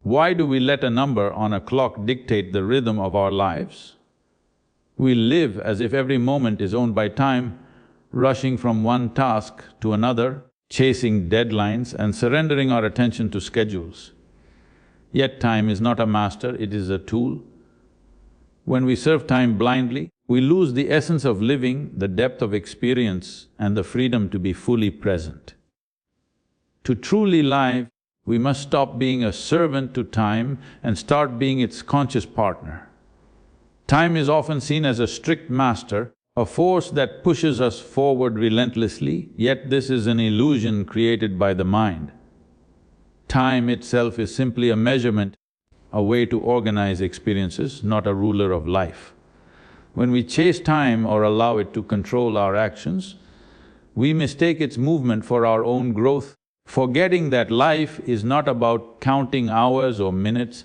Why do we let a number on a clock dictate the rhythm of our lives? We live as if every moment is owned by time, rushing from one task to another, chasing deadlines and surrendering our attention to schedules. Yet time is not a master, it is a tool. When we serve time blindly, we lose the essence of living, the depth of experience and the freedom to be fully present. To truly live, we must stop being a servant to time and start being its conscious partner. Time is often seen as a strict master, a force that pushes us forward relentlessly, yet this is an illusion created by the mind. Time itself is simply a measurement, a way to organize experiences, not a ruler of life. When we chase time or allow it to control our actions, we mistake its movement for our own growth, forgetting that life is not about counting hours or minutes,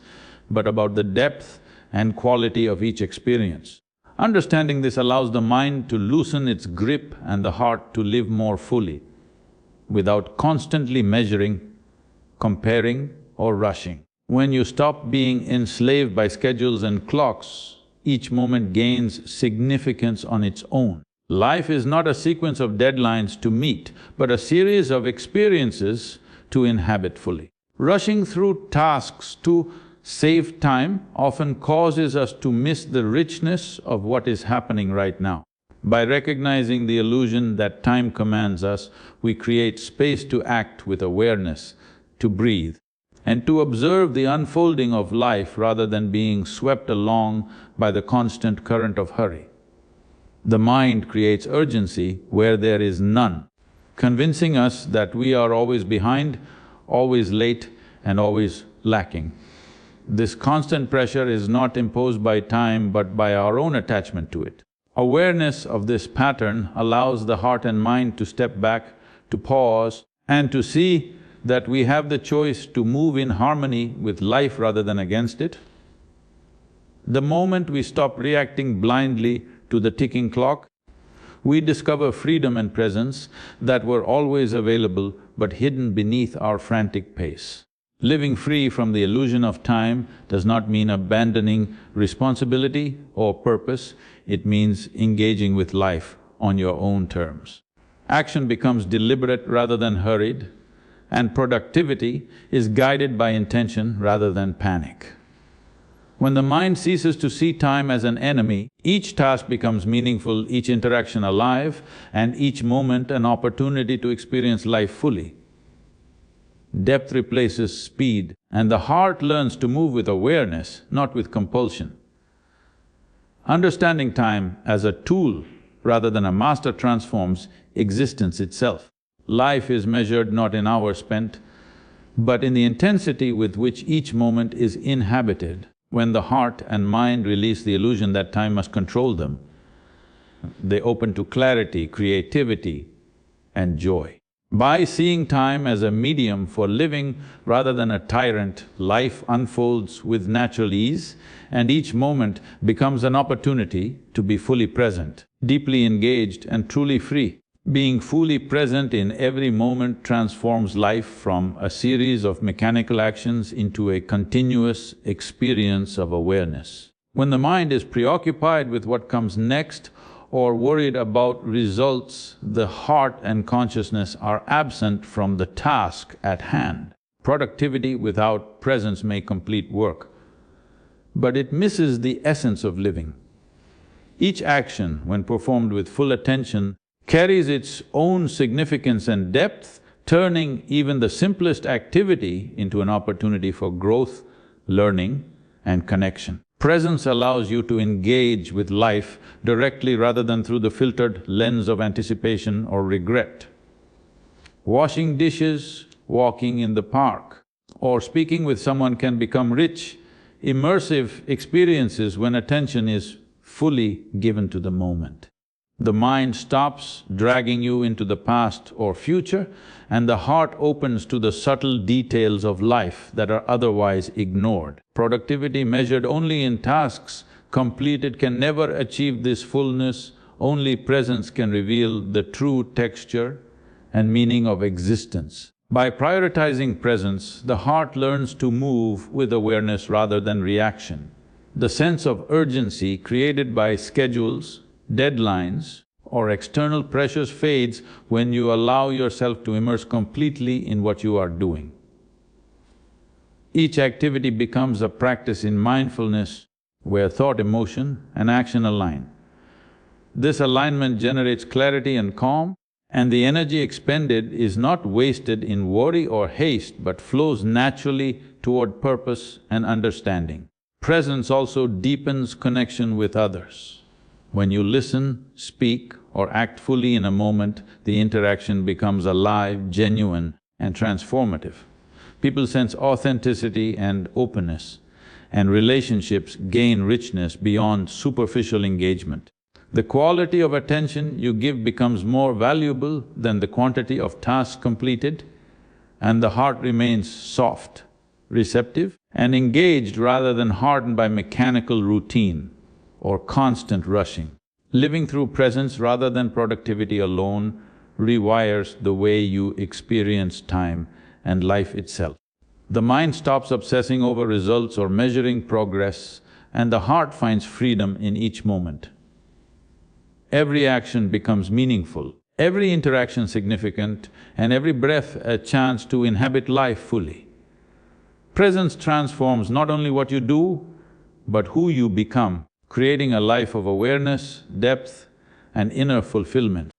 but about the depth and quality of each experience. Understanding this allows the mind to loosen its grip and the heart to live more fully, without constantly measuring, comparing or rushing. When you stop being enslaved by schedules and clocks, each moment gains significance on its own. Life is not a sequence of deadlines to meet, but a series of experiences to inhabit fully. Rushing through tasks to save time often causes us to miss the richness of what is happening right now. By recognizing the illusion that time commands us, we create space to act with awareness, to breathe, and to observe the unfolding of life rather than being swept along by the constant current of hurry. The mind creates urgency where there is none, convincing us that we are always behind, always late and always lacking. This constant pressure is not imposed by time but by our own attachment to it. Awareness of this pattern allows the heart and mind to step back, to pause and to see that we have the choice to move in harmony with life rather than against it. The moment we stop reacting blindly to the ticking clock, we discover freedom and presence that were always available but hidden beneath our frantic pace. Living free from the illusion of time does not mean abandoning responsibility or purpose, it means engaging with life on your own terms. Action becomes deliberate rather than hurried, and productivity is guided by intention rather than panic. When the mind ceases to see time as an enemy, each task becomes meaningful, each interaction alive, and each moment an opportunity to experience life fully. Depth replaces speed, and the heart learns to move with awareness, not with compulsion. Understanding time as a tool rather than a master transforms existence itself. Life is measured not in hours spent, but in the intensity with which each moment is inhabited. When the heart and mind release the illusion that time must control them, they open to clarity, creativity and joy. By seeing time as a medium for living rather than a tyrant, life unfolds with natural ease and each moment becomes an opportunity to be fully present, deeply engaged and truly free. Being fully present in every moment transforms life from a series of mechanical actions into a continuous experience of awareness. When the mind is preoccupied with what comes next or worried about results, the heart and consciousness are absent from the task at hand. Productivity without presence may complete work, but it misses the essence of living. Each action, when performed with full attention, carries its own significance and depth, turning even the simplest activity into an opportunity for growth, learning and connection. Presence allows you to engage with life directly rather than through the filtered lens of anticipation or regret. Washing dishes, walking in the park, or speaking with someone can become rich, immersive experiences when attention is fully given to the moment. The mind stops dragging you into the past or future, and the heart opens to the subtle details of life that are otherwise ignored. Productivity measured only in tasks completed can never achieve this fullness, only presence can reveal the true texture and meaning of existence. By prioritizing presence, the heart learns to move with awareness rather than reaction. The sense of urgency created by schedules, deadlines, or external pressures fades when you allow yourself to immerse completely in what you are doing. Each activity becomes a practice in mindfulness where thought, emotion, and action align. This alignment generates clarity and calm, and the energy expended is not wasted in worry or haste but flows naturally toward purpose and understanding. Presence also deepens connection with others. When you listen, speak, or act fully in a moment, the interaction becomes alive, genuine, and transformative. People sense authenticity and openness, and relationships gain richness beyond superficial engagement. The quality of attention you give becomes more valuable than the quantity of tasks completed, and the heart remains soft, receptive, and engaged rather than hardened by mechanical routine or constant rushing. Living through presence rather than productivity alone rewires the way you experience time and life itself. The mind stops obsessing over results or measuring progress, and the heart finds freedom in each moment. Every action becomes meaningful, every interaction significant, and every breath a chance to inhabit life fully. Presence transforms not only what you do, but who you become, creating a life of awareness, depth, and inner fulfillment.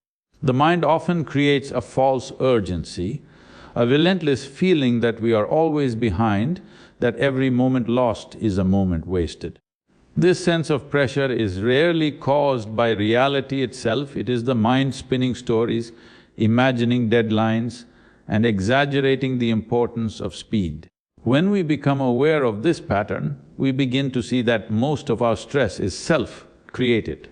The mind often creates a false urgency, a relentless feeling that we are always behind, that every moment lost is a moment wasted. This sense of pressure is rarely caused by reality itself, it is the mind spinning stories, imagining deadlines, and exaggerating the importance of speed. When we become aware of this pattern, we begin to see that most of our stress is self-created.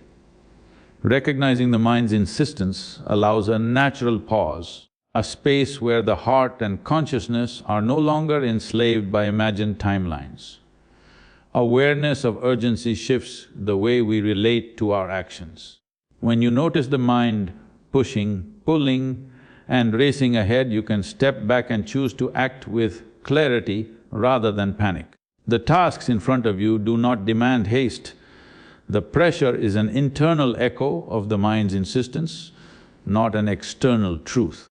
Recognizing the mind's insistence allows a natural pause, a space where the heart and consciousness are no longer enslaved by imagined timelines. Awareness of urgency shifts the way we relate to our actions. When you notice the mind pushing, pulling, and racing ahead, you can step back and choose to act with clarity rather than panic. The tasks in front of you do not demand haste. The pressure is an internal echo of the mind's insistence, not an external truth.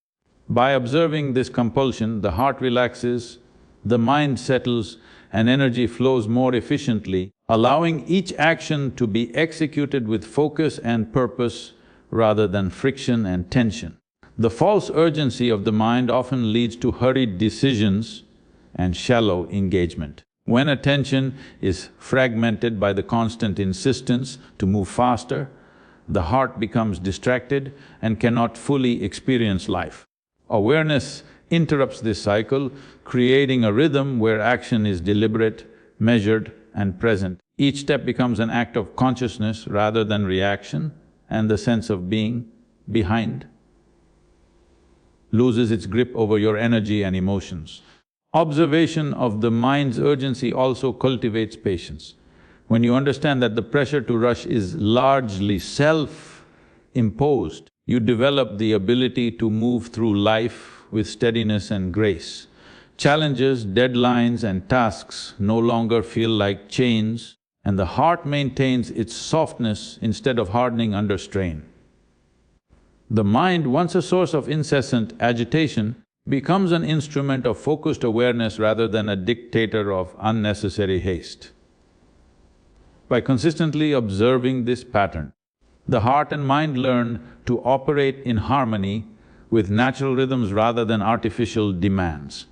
By observing this compulsion, the heart relaxes, the mind settles, and energy flows more efficiently, allowing each action to be executed with focus and purpose rather than friction and tension. The false urgency of the mind often leads to hurried decisions and shallow engagement. When attention is fragmented by the constant insistence to move faster, the heart becomes distracted and cannot fully experience life. Awareness interrupts this cycle, creating a rhythm where action is deliberate, measured, and present. Each step becomes an act of consciousness rather than reaction, and the sense of being behind loses its grip over your energy and emotions. Observation of the mind's urgency also cultivates patience. When you understand that the pressure to rush is largely self-imposed, you develop the ability to move through life with steadiness and grace. Challenges, deadlines, and tasks no longer feel like chains, and the heart maintains its softness instead of hardening under strain. The mind, once a source of incessant agitation, becomes an instrument of focused awareness rather than a dictator of unnecessary haste. By consistently observing this pattern, the heart and mind learn to operate in harmony with natural rhythms rather than artificial demands.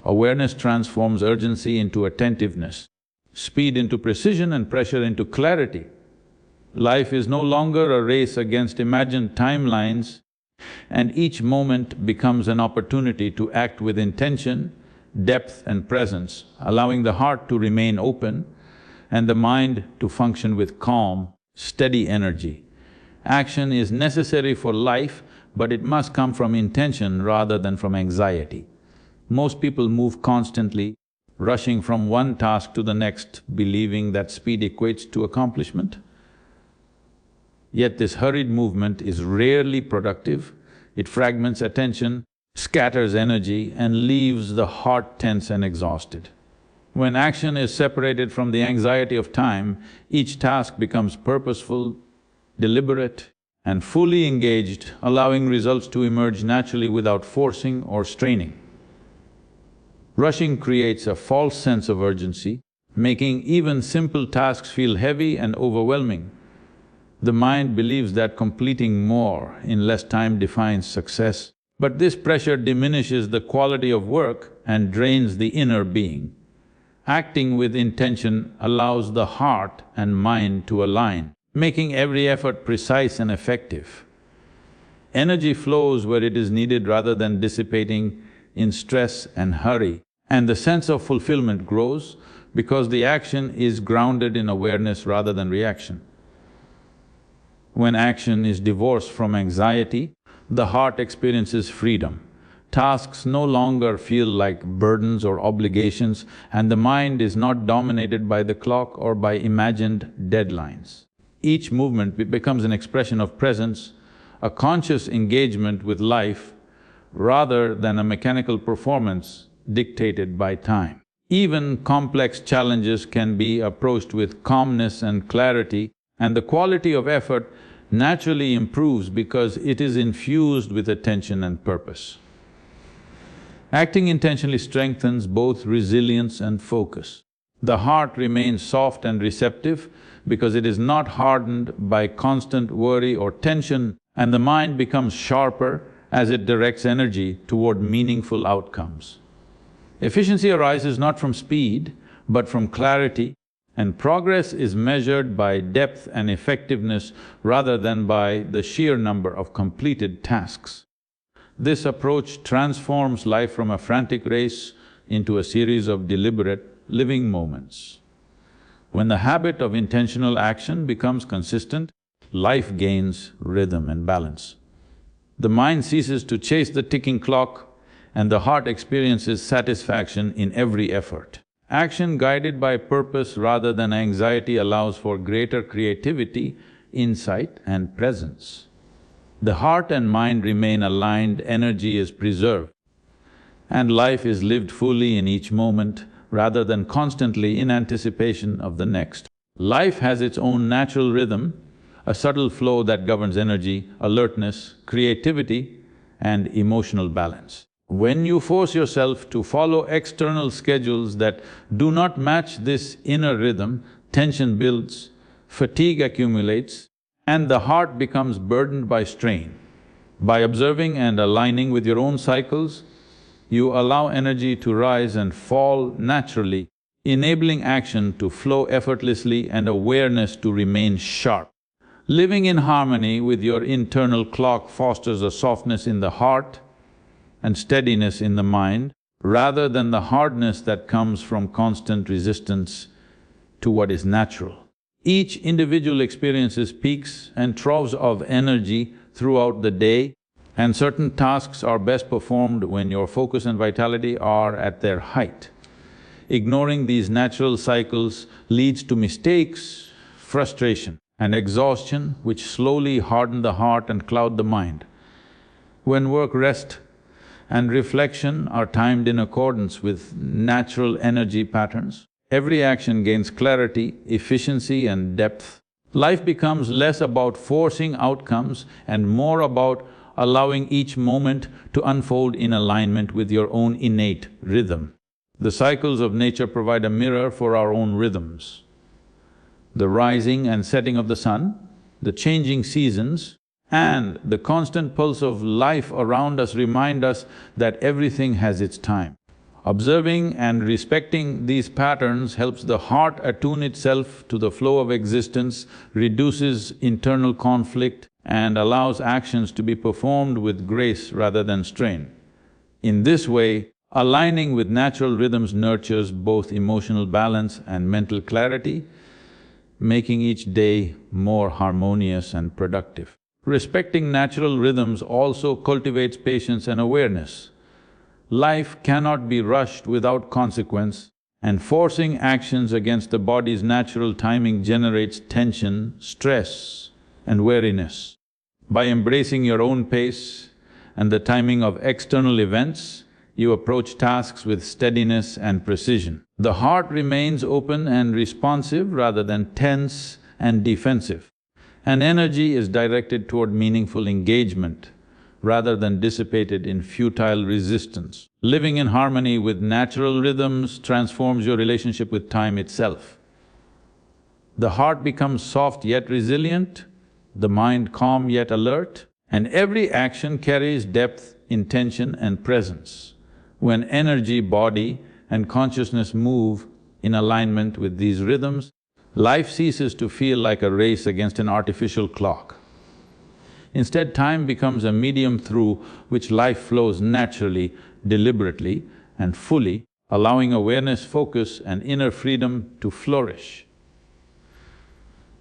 Awareness transforms urgency into attentiveness, speed into precision, and pressure into clarity. Life is no longer a race against imagined timelines, and each moment becomes an opportunity to act with intention, depth, and presence, allowing the heart to remain open and the mind to function with calm, steady energy. Action is necessary for life, but it must come from intention rather than from anxiety. Most people move constantly, rushing from one task to the next, believing that speed equates to accomplishment. Yet this hurried movement is rarely productive, it fragments attention, scatters energy and leaves the heart tense and exhausted. When action is separated from the anxiety of time, each task becomes purposeful, deliberate, and fully engaged, allowing results to emerge naturally without forcing or straining. Rushing creates a false sense of urgency, making even simple tasks feel heavy and overwhelming. The mind believes that completing more in less time defines success, but this pressure diminishes the quality of work and drains the inner being. Acting with intention allows the heart and mind to align, making every effort precise and effective. Energy flows where it is needed rather than dissipating in stress and hurry, and the sense of fulfillment grows because the action is grounded in awareness rather than reaction. When action is divorced from anxiety, the heart experiences freedom. Tasks no longer feel like burdens or obligations, and the mind is not dominated by the clock or by imagined deadlines. Each movement becomes an expression of presence, a conscious engagement with life rather than a mechanical performance dictated by time. Even complex challenges can be approached with calmness and clarity, and the quality of effort naturally improves because it is infused with attention and purpose. Acting intentionally strengthens both resilience and focus. The heart remains soft and receptive because it is not hardened by constant worry or tension, and the mind becomes sharper as it directs energy toward meaningful outcomes. Efficiency arises not from speed, but from clarity, and progress is measured by depth and effectiveness rather than by the sheer number of completed tasks. This approach transforms life from a frantic race into a series of deliberate, living moments. When the habit of intentional action becomes consistent, life gains rhythm and balance. The mind ceases to chase the ticking clock, and the heart experiences satisfaction in every effort. Action guided by purpose rather than anxiety allows for greater creativity, insight, and presence. The heart and mind remain aligned, energy is preserved, and life is lived fully in each moment rather than constantly in anticipation of the next. Life has its own natural rhythm, a subtle flow that governs energy, alertness, creativity, and emotional balance. When you force yourself to follow external schedules that do not match this inner rhythm, tension builds, fatigue accumulates, and the heart becomes burdened by strain. By observing and aligning with your own cycles, you allow energy to rise and fall naturally, enabling action to flow effortlessly and awareness to remain sharp. Living in harmony with your internal clock fosters a softness in the heart and steadiness in the mind, rather than the hardness that comes from constant resistance to what is natural. Each individual experiences peaks and troughs of energy throughout the day, and certain tasks are best performed when your focus and vitality are at their height. Ignoring these natural cycles leads to mistakes, frustration, and exhaustion which slowly harden the heart and cloud the mind. When work, rest, and reflection are timed in accordance with natural energy patterns, every action gains clarity, efficiency, and depth. Life becomes less about forcing outcomes and more about allowing each moment to unfold in alignment with your own innate rhythm. The cycles of nature provide a mirror for our own rhythms. The rising and setting of the sun, the changing seasons, and the constant pulse of life around us remind us that everything has its time. Observing and respecting these patterns helps the heart attune itself to the flow of existence, reduces internal conflict, and allows actions to be performed with grace rather than strain. In this way, aligning with natural rhythms nurtures both emotional balance and mental clarity, making each day more harmonious and productive. Respecting natural rhythms also cultivates patience and awareness. Life cannot be rushed without consequence, and forcing actions against the body's natural timing generates tension, stress, and weariness. By embracing your own pace and the timing of external events, you approach tasks with steadiness and precision. The heart remains open and responsive rather than tense and defensive, and energy is directed toward meaningful engagement rather than dissipated in futile resistance. Living in harmony with natural rhythms transforms your relationship with time itself. The heart becomes soft yet resilient, the mind calm yet alert, and every action carries depth, intention and presence. When energy, body and consciousness move in alignment with these rhythms, life ceases to feel like a race against an artificial clock. Instead, time becomes a medium through which life flows naturally, deliberately and fully, allowing awareness, focus and inner freedom to flourish.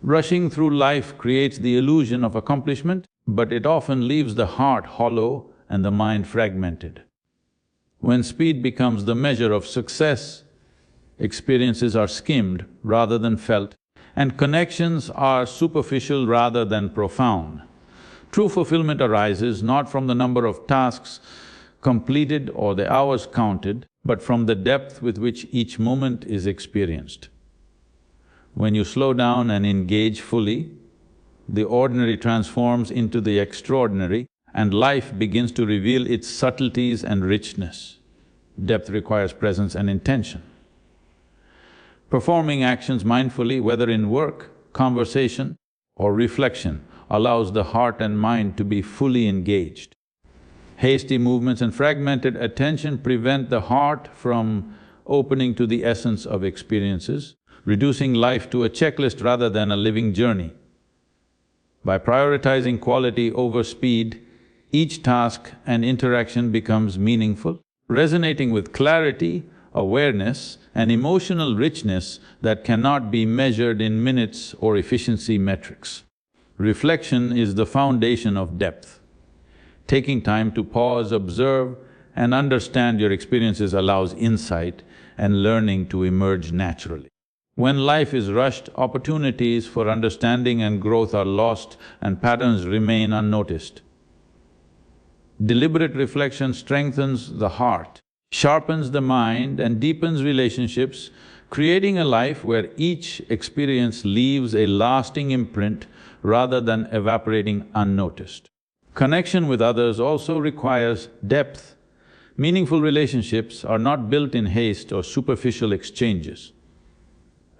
Rushing through life creates the illusion of accomplishment, but it often leaves the heart hollow and the mind fragmented. When speed becomes the measure of success, experiences are skimmed rather than felt, and connections are superficial rather than profound. True fulfillment arises not from the number of tasks completed or the hours counted, but from the depth with which each moment is experienced. When you slow down and engage fully, the ordinary transforms into the extraordinary and life begins to reveal its subtleties and richness. Depth requires presence and intention. Performing actions mindfully, whether in work, conversation or reflection, allows the heart and mind to be fully engaged. Hasty movements and fragmented attention prevent the heart from opening to the essence of experiences, reducing life to a checklist rather than a living journey. By prioritizing quality over speed, each task and interaction becomes meaningful, resonating with clarity, awareness and emotional richness that cannot be measured in minutes or efficiency metrics. Reflection is the foundation of depth. Taking time to pause, observe and understand your experiences allows insight and learning to emerge naturally. When life is rushed, opportunities for understanding and growth are lost and patterns remain unnoticed. Deliberate reflection strengthens the heart, sharpens the mind and deepens relationships, creating a life where each experience leaves a lasting imprint rather than evaporating unnoticed. Connection with others also requires depth. Meaningful relationships are not built in haste or superficial exchanges.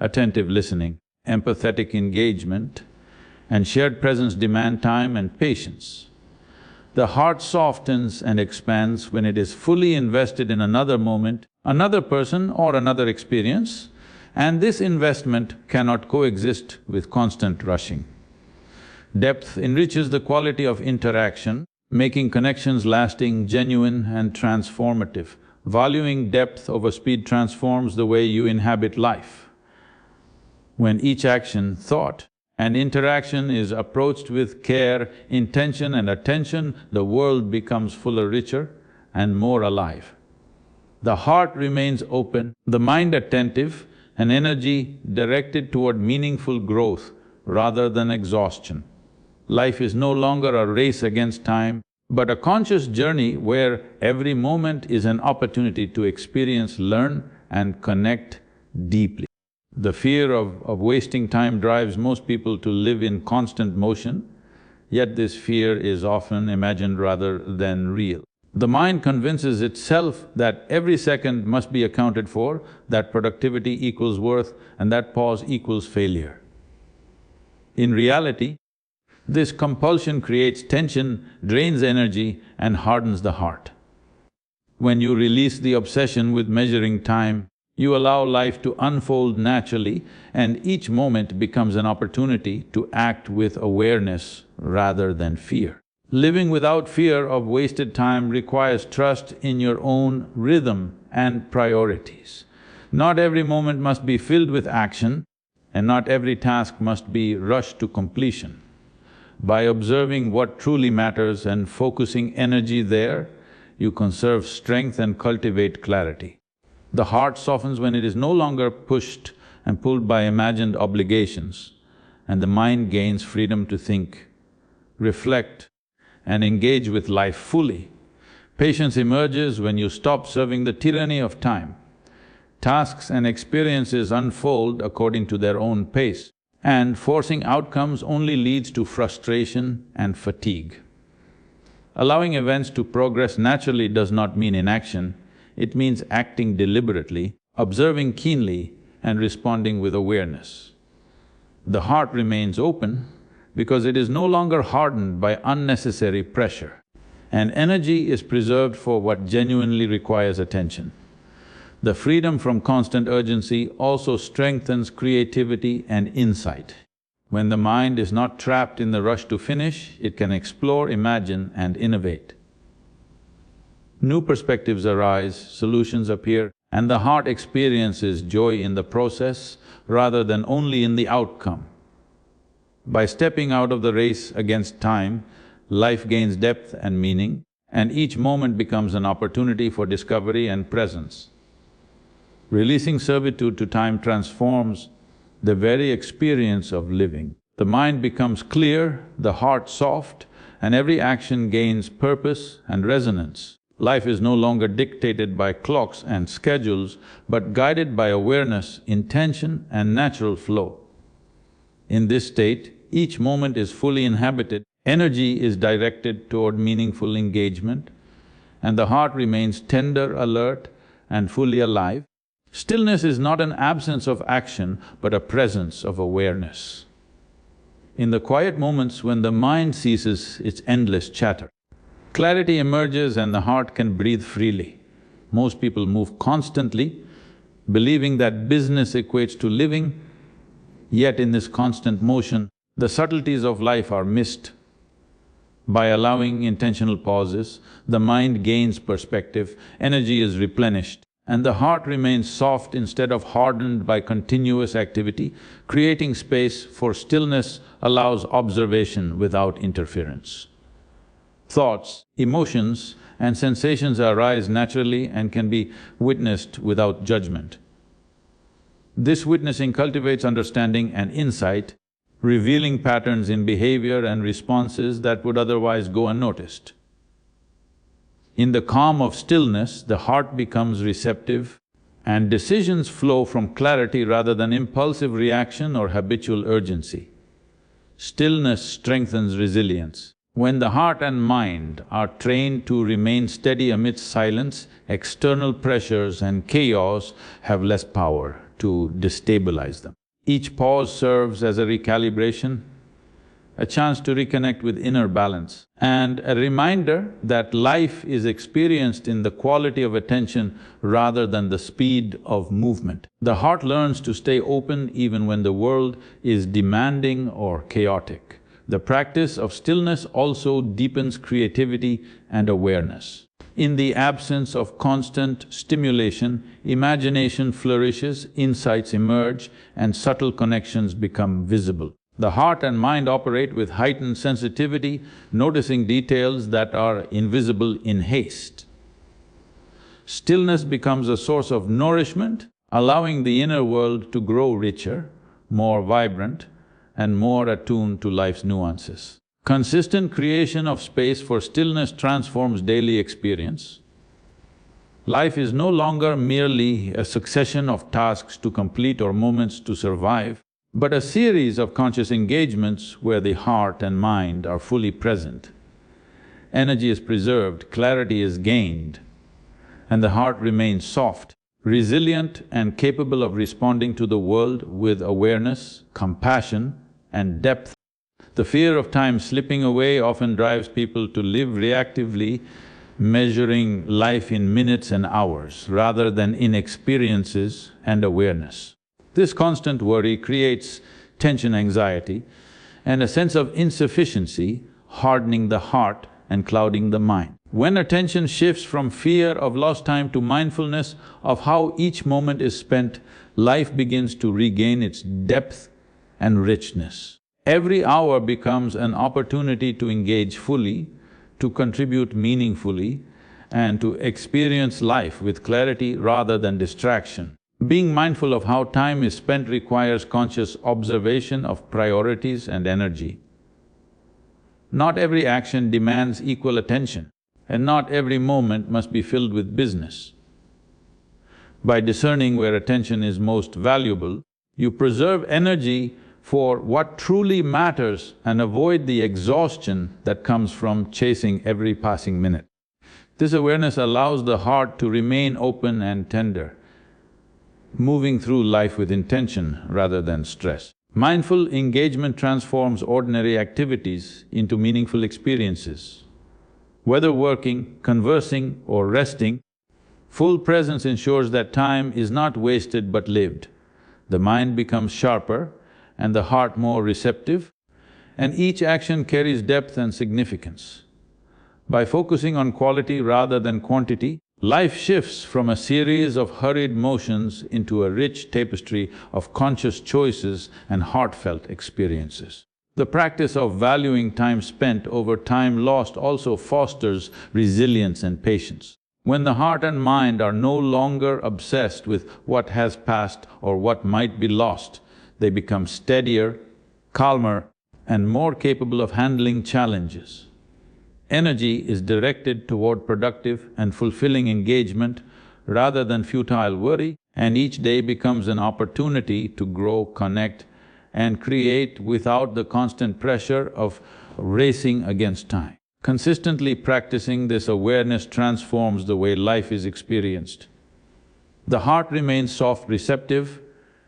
Attentive listening, empathetic engagement and shared presence demand time and patience. The heart softens and expands when it is fully invested in another moment, another person or another experience, and this investment cannot coexist with constant rushing. Depth enriches the quality of interaction, making connections lasting, genuine and transformative. Valuing depth over speed transforms the way you inhabit life. When each action, thought and interaction is approached with care, intention and attention, the world becomes fuller, richer and more alive. The heart remains open, the mind attentive and energy directed toward meaningful growth rather than exhaustion. Life is no longer a race against time, but a conscious journey where every moment is an opportunity to experience, learn and connect deeply. The fear of wasting time drives most people to live in constant motion, yet this fear is often imagined rather than real. The mind convinces itself that every second must be accounted for, that productivity equals worth and that pause equals failure. In reality, this compulsion creates tension, drains energy and hardens the heart. When you release the obsession with measuring time, you allow life to unfold naturally and each moment becomes an opportunity to act with awareness rather than fear. Living without fear of wasted time requires trust in your own rhythm and priorities. Not every moment must be filled with action and not every task must be rushed to completion. By observing what truly matters and focusing energy there, you conserve strength and cultivate clarity. The heart softens when it is no longer pushed and pulled by imagined obligations, and the mind gains freedom to think, reflect and engage with life fully. Patience emerges when you stop serving the tyranny of time. Tasks and experiences unfold according to their own pace, and forcing outcomes only leads to frustration and fatigue. Allowing events to progress naturally does not mean inaction, it means acting deliberately, observing keenly, and responding with awareness. The heart remains open because it is no longer hardened by unnecessary pressure, and energy is preserved for what genuinely requires attention. The freedom from constant urgency also strengthens creativity and insight. When the mind is not trapped in the rush to finish, it can explore, imagine, and innovate. New perspectives arise, solutions appear, and the heart experiences joy in the process rather than only in the outcome. By stepping out of the race against time, life gains depth and meaning, and each moment becomes an opportunity for discovery and presence. Releasing servitude to time transforms the very experience of living. The mind becomes clear, the heart soft, and every action gains purpose and resonance. Life is no longer dictated by clocks and schedules, but guided by awareness, intention, and natural flow. In this state, each moment is fully inhabited, energy is directed toward meaningful engagement, and the heart remains tender, alert, and fully alive. Stillness is not an absence of action, but a presence of awareness. In the quiet moments when the mind ceases its endless chatter, clarity emerges and the heart can breathe freely. Most people move constantly, believing that business equates to living, yet in this constant motion, the subtleties of life are missed. By allowing intentional pauses, the mind gains perspective, energy is replenished, and the heart remains soft instead of hardened by continuous activity. Creating space for stillness allows observation without interference. Thoughts, emotions, and sensations arise naturally and can be witnessed without judgment. This witnessing cultivates understanding and insight, revealing patterns in behavior and responses that would otherwise go unnoticed. In the calm of stillness, the heart becomes receptive and decisions flow from clarity rather than impulsive reaction or habitual urgency. Stillness strengthens resilience. When the heart and mind are trained to remain steady amidst silence, external pressures and chaos have less power to destabilize them. Each pause serves as a recalibration, a chance to reconnect with inner balance, and a reminder that life is experienced in the quality of attention rather than the speed of movement. The heart learns to stay open even when the world is demanding or chaotic. The practice of stillness also deepens creativity and awareness. In the absence of constant stimulation, imagination flourishes, insights emerge, and subtle connections become visible. The heart and mind operate with heightened sensitivity, noticing details that are invisible in haste. Stillness becomes a source of nourishment, allowing the inner world to grow richer, more vibrant, and more attuned to life's nuances. Consistent creation of space for stillness transforms daily experience. Life is no longer merely a succession of tasks to complete or moments to survive, but a series of conscious engagements where the heart and mind are fully present. Energy is preserved, clarity is gained, and the heart remains soft, resilient, and capable of responding to the world with awareness, compassion, and depth. The fear of time slipping away often drives people to live reactively, measuring life in minutes and hours rather than in experiences and awareness. This constant worry creates tension, anxiety, and a sense of insufficiency, hardening the heart and clouding the mind. When attention shifts from fear of lost time to mindfulness of how each moment is spent, life begins to regain its depth and richness. Every hour becomes an opportunity to engage fully, to contribute meaningfully, and to experience life with clarity rather than distraction. Being mindful of how time is spent requires conscious observation of priorities and energy. Not every action demands equal attention, and not every moment must be filled with business. By discerning where attention is most valuable, you preserve energy for what truly matters and avoid the exhaustion that comes from chasing every passing minute. This awareness allows the heart to remain open and tender, moving through life with intention rather than stress. Mindful engagement transforms ordinary activities into meaningful experiences. Whether working, conversing or resting, full presence ensures that time is not wasted but lived. The mind becomes sharper and the heart more receptive, and each action carries depth and significance. By focusing on quality rather than quantity, life shifts from a series of hurried motions into a rich tapestry of conscious choices and heartfelt experiences. The practice of valuing time spent over time lost also fosters resilience and patience. When the heart and mind are no longer obsessed with what has passed or what might be lost, they become steadier, calmer, and more capable of handling challenges. Energy is directed toward productive and fulfilling engagement rather than futile worry, and each day becomes an opportunity to grow, connect, and create without the constant pressure of racing against time. Consistently practicing this awareness transforms the way life is experienced. The heart remains soft, receptive,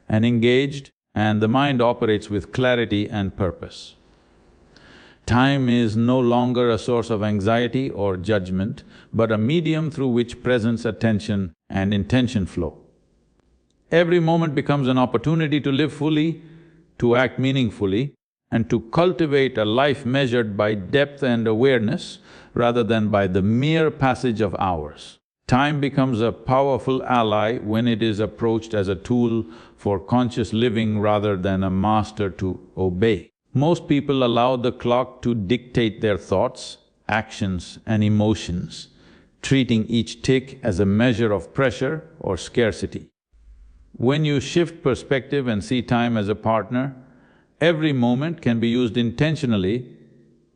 and engaged, and the mind operates with clarity and purpose. Time is no longer a source of anxiety or judgment, but a medium through which presence, attention, and intention flow. Every moment becomes an opportunity to live fully, to act meaningfully, and to cultivate a life measured by depth and awareness rather than by the mere passage of hours. Time becomes a powerful ally when it is approached as a tool for conscious living rather than a master to obey. Most people allow the clock to dictate their thoughts, actions, and emotions, treating each tick as a measure of pressure or scarcity. When you shift perspective and see time as a partner, every moment can be used intentionally,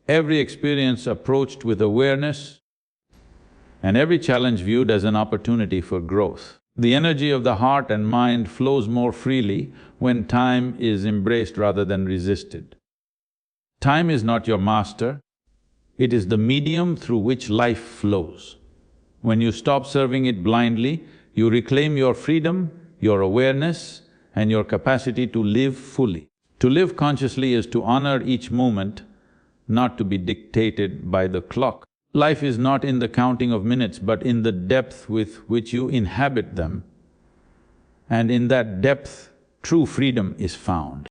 every experience approached with awareness, and every challenge viewed as an opportunity for growth. The energy of the heart and mind flows more freely when time is embraced rather than resisted. Time is not your master, it is the medium through which life flows. When you stop serving it blindly, you reclaim your freedom, your awareness, and your capacity to live fully. To live consciously is to honor each moment, not to be dictated by the clock. Life is not in the counting of minutes, but in the depth with which you inhabit them. And in that depth, true freedom is found.